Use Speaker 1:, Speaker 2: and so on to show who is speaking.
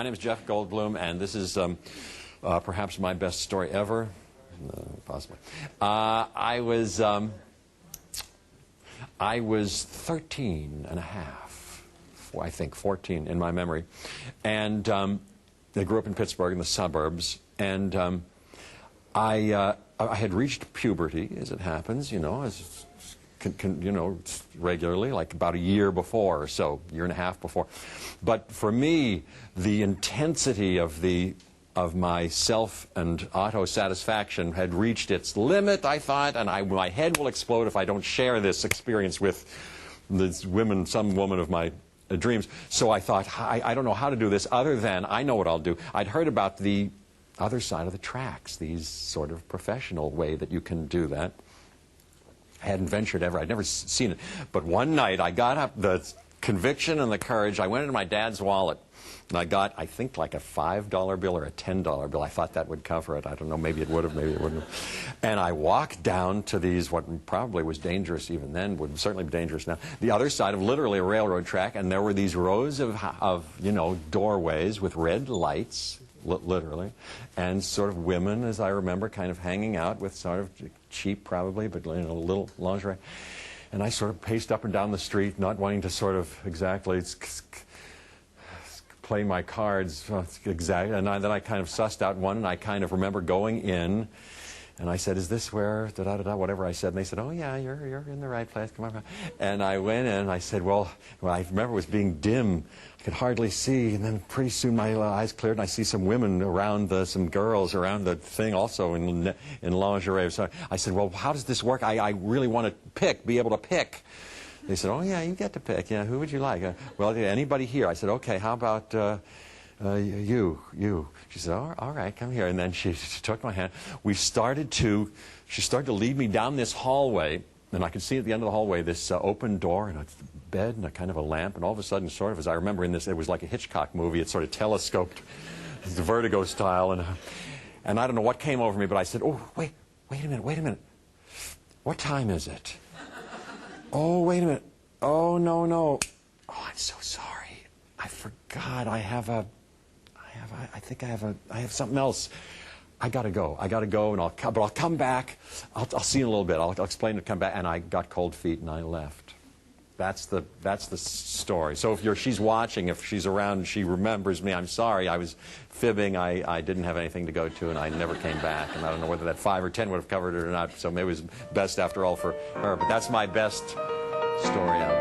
Speaker 1: name is Jeff Goldblum, and this is perhaps my best story ever. Possibly. I was 13 and a half, I think 14 in my memory, and I grew up in Pittsburgh in the suburbs, and I had reached puberty, as it happens, you know, regularly, like about a year before or so, year and a half before. But for me, the intensity of my self and auto-satisfaction had reached its limit, I thought, and my head will explode if I don't share this experience with this woman, some woman of my dreams. So I thought, I don't know how to do this other than, I know what I'll do. I'd heard about the other side of the tracks, these sort of professional way that you can do that. I hadn't ventured ever, I'd never seen it. But one night I got up, the conviction and the courage, I went into my dad's wallet, and I got, I think, like a $5 bill or a $10 bill. I thought that would cover it. I don't know, maybe it would have, maybe it wouldn't have. And I walked down to these, what probably was dangerous even then, would certainly be dangerous now, the other side of literally a railroad track, and there were these rows of you know, doorways with red lights, literally, and sort of women, as I remember, kind of hanging out with sort of cheap, probably, but you know, little lingerie. And I sort of paced up and down the street, not wanting to sort of exactly play my cards exactly. And then I kind of sussed out one, and I kind of remember going in, and I said, "Is this where da-da-da-da," whatever I said. And they said, "Oh, yeah, you're in the right place. Come on." And I went in, and I said, well, I remember it was being dim. I could hardly see, and then pretty soon my eyes cleared, and I see some women around, some girls around the thing also in lingerie. So I said, well, how does this work? I really want to be able to pick. They said, oh, yeah, you get to pick. Yeah, who would you like? Well, anybody here. I said, okay, how about you? She said, all right, come here. And then she took my hand. She started to lead me down this hallway, and I could see at the end of the hallway this open door and a bed and a kind of a lamp, and all of a sudden, sort of, as I remember in this, it was like a Hitchcock movie. It sort of telescoped, the Vertigo style, and I don't know what came over me, but I said, oh, wait a minute. What time is it? Oh, wait a minute. Oh, no. Oh, I'm so sorry. I forgot. I have something else. I gotta go, and I'll come back. I'll see you in a little bit. I'll explain it, come back. And I got cold feet, and I left. That's the story. So if she's watching, if she's around, and she remembers me, I'm sorry. I was fibbing. I didn't have anything to go to, and I never came back. And I don't know whether that 5 or 10 would have covered it or not. So maybe it was best after all for her. But that's my best story ever.